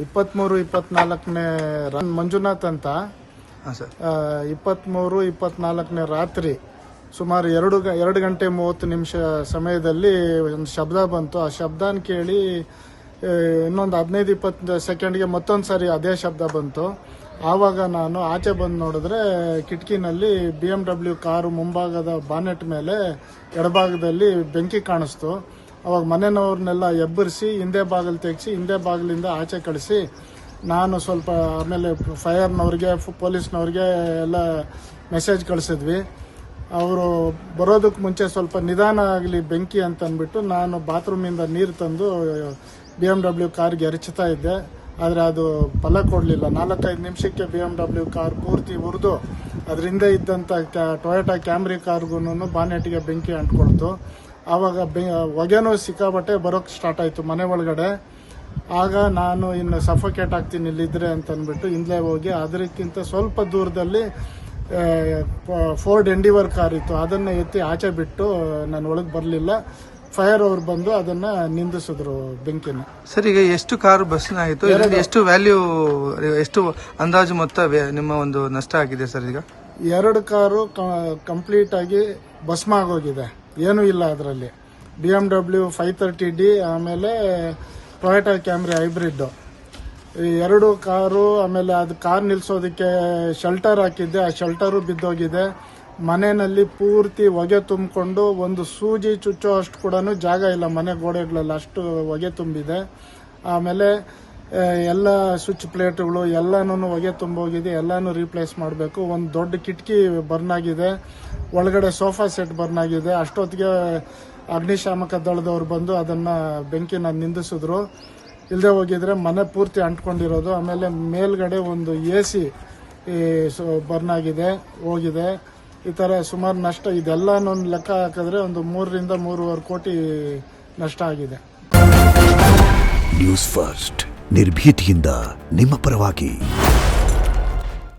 23-24ನೇ ಮಂಜುನಾಥ್ ಅಂತ ಸರ್ 23-24ನೇ ರಾತ್ರಿ ಸುಮಾರು 2 ಗಂಟೆ 30 ನಿಮಿಷ ಸಮಯದಲ್ಲಿ ಒಂದು ಶಬ್ದ ಬಂತು. ಆ ಶಬ್ದನ ಕೇಳಿ ಇನ್ನೊಂದು 15-20 ಸೆಕೆಂಡ್ಗೆ ಮತ್ತೊಂದು ಸಾರಿ ಅದೇ ಶಬ್ದ ಬಂತು. ಆವಾಗ ನಾನು ಆಚೆ ಬಂದು ನೋಡಿದ್ರೆ ಕಿಟಕಿನಲ್ಲಿ BMW ಕಾರು ಮುಂಭಾಗದ ಬಾನೆಟ್ ಮೇಲೆ ಎಡಭಾಗದಲ್ಲಿ ಬೆಂಕಿ ಕಾಣಿಸ್ತು. ಅವಾಗ ಮನೆಯವ್ರನ್ನೆಲ್ಲ ಎಬ್ಬರಿಸಿ ಹಿಂದೆ ಬಾಗಿಲು ತೆಗೆಸಿ ಹಿಂದೆ ಬಾಗಿಲಿಂದ ಆಚೆ ಕಳಿಸಿ ನಾನು ಸ್ವಲ್ಪ ಆಮೇಲೆ ಫೈರ್ನವ್ರಿಗೆ ಪೊಲೀಸ್ನವ್ರಿಗೆ ಎಲ್ಲ ಮೆಸೇಜ್ ಕಳಿಸಿದ್ವಿ. ಅವರು ಬರೋದಕ್ಕೆ ಮುಂಚೆ ಸ್ವಲ್ಪ ನಿಧಾನ ಆಗಲಿ ಬೆಂಕಿ ಅಂತ ಅಂದ್ಬಿಟ್ಟು ನಾನು ಬಾತ್ರೂಮಿಂದ ನೀರು ತಂದು BMW ಕಾರ್ಗೆ ಎರಚ್ತಾ ಇದ್ದೆ. ಆದರೆ ಅದು ಫಲ ಕೊಡಲಿಲ್ಲ. 4-5 ನಿಮಿಷಕ್ಕೆ BMW ಕಾರ್ ಪೂರ್ತಿ ಉರಿದು ಅದರಿಂದ ಇದ್ದಂಥ ಟೊಯೋಟಾ ಕ್ಯಾಮ್ರಿ ಕಾರ್ಗೂ ಬಾನೆಟ್ಗೆ ಬೆಂಕಿ ಅಂಟ್ಕೊಳ್ತು. ಆವಾಗ ಹೊಗೆನೂ ಸಿಕ್ಕಾಬಟ್ಟೆ ಬರೋಕ್ಕೆ ಸ್ಟಾರ್ಟ್ ಆಯಿತು ಮನೆ ಒಳಗಡೆ. ಆಗ ನಾನು ಇನ್ನು ಸಫೋಕೇಟ್ ಆಗ್ತೀನಿ ಇಲ್ಲಿದ್ರೆ ಅಂತ ಅಂದ್ಬಿಟ್ಟು ಹಿಂದೆ ಹೋಗಿ ಅದಕ್ಕಿಂತ ಸ್ವಲ್ಪ ದೂರದಲ್ಲಿ ಫೋರ್ಡ್ ಎಂಡಿವರ್ ಕಾರ್ ಇತ್ತು, ಅದನ್ನು ಎತ್ತಿ ಆಚೆ ಬಿಟ್ಟು ನಾನು ಒಳಗೆ ಬರಲಿಲ್ಲ. ಫೈರ್ ಅವ್ರು ಬಂದು ಅದನ್ನು ನಿಂದಿಸಿದ್ರು ಬೆಂಕಿನ. ಸರ್, ಈಗ ಎಷ್ಟು ಕಾರು ಬಸ್ನ ಆಯಿತು, ಎಷ್ಟು ವ್ಯಾಲ್ಯೂ, ಎಷ್ಟು ಅಂದಾಜು ಮೊತ್ತ ನಿಮ್ಮ ಒಂದು ನಷ್ಟ ಆಗಿದೆ ಸರ್? ಈಗ 2 ಕಾರು ಕಂಪ್ಲೀಟ್ ಆಗಿ ಭಸ್ಮ ಆಗೋಗಿದೆ, ಏನೂ ಇಲ್ಲ ಅದರಲ್ಲಿ. BMW 530D ಆಮೇಲೆ ಟೊಯೋಟಾ ಕ್ಯಾಮ್ರಿ ಹೈಬ್ರಿಡ್ ಈ 2 ಕಾರು. ಆಮೇಲೆ ಅದು ಕಾರ್ ನಿಲ್ಸೋದಕ್ಕೆ ಶೆಲ್ಟರ್ ಹಾಕಿದ್ದೆ, ಆ ಶೆಲ್ಟರು ಬಿದ್ದೋಗಿದೆ. ಮನೆಯಲ್ಲಿ ಪೂರ್ತಿ ಹೊಗೆ ತುಂಬಿಕೊಂಡು ಒಂದು ಸೂಜಿ ಚುಚ್ಚೋ ಅಷ್ಟು ಕೂಡ ಜಾಗ ಇಲ್ಲ ಮನೆ ಗೋಡೆಗಳಲ್ಲಿ, ಅಷ್ಟು ಹೊಗೆ ತುಂಬಿದೆ. ಆಮೇಲೆ ಎಲ್ಲ ಸ್ವಿಚ್ ಪ್ಲೇಟ್ಗಳು ಎಲ್ಲನೂ ಹೊಗೆ ತುಂಬೋಗಿದೆ, ಎಲ್ಲನೂ ರೀಪ್ಲೇಸ್ ಮಾಡಬೇಕು. ಒಂದು ದೊಡ್ಡ ಕಿಟಕಿ ಬರ್ನ್ ಆಗಿದೆ, ಒಳಗಡೆ ಸೋಫಾ ಸೆಟ್ ಬರ್ನ್ ಆಗಿದೆ. ಅಷ್ಟೊತ್ತಿಗೆ ಅಗ್ನಿಶಾಮಕ ದಳದವ್ರು ಬಂದು ಅದನ್ನು ಬೆಂಕಿನ ನಿಂದಿಸಿದ್ರು. ಇಲ್ಲದೆ ಹೋಗಿದ್ರೆ ಮನೆ ಪೂರ್ತಿ ಅಂಟ್ಕೊಂಡಿರೋದು. ಆಮೇಲೆ ಮೇಲ್ಗಡೆ ಒಂದು AC ಬರ್ನ್ ಆಗಿದೆ, ಹೋಗಿದೆ. ಈ ಥರ ಸುಮಾರು ನಷ್ಟ. ಇದೆಲ್ಲನೂ ಲೆಕ್ಕ ಹಾಕಿದ್ರೆ ಒಂದು 3-3.5 ಕೋಟಿ ನಷ್ಟ ಆಗಿದೆ. ನ್ಯೂಸ್ ಫಸ್ಟ್, ನಿರ್ಭೀತಿಯಿಂದ ನಿಮ್ಮ ಪರವಾಗಿ.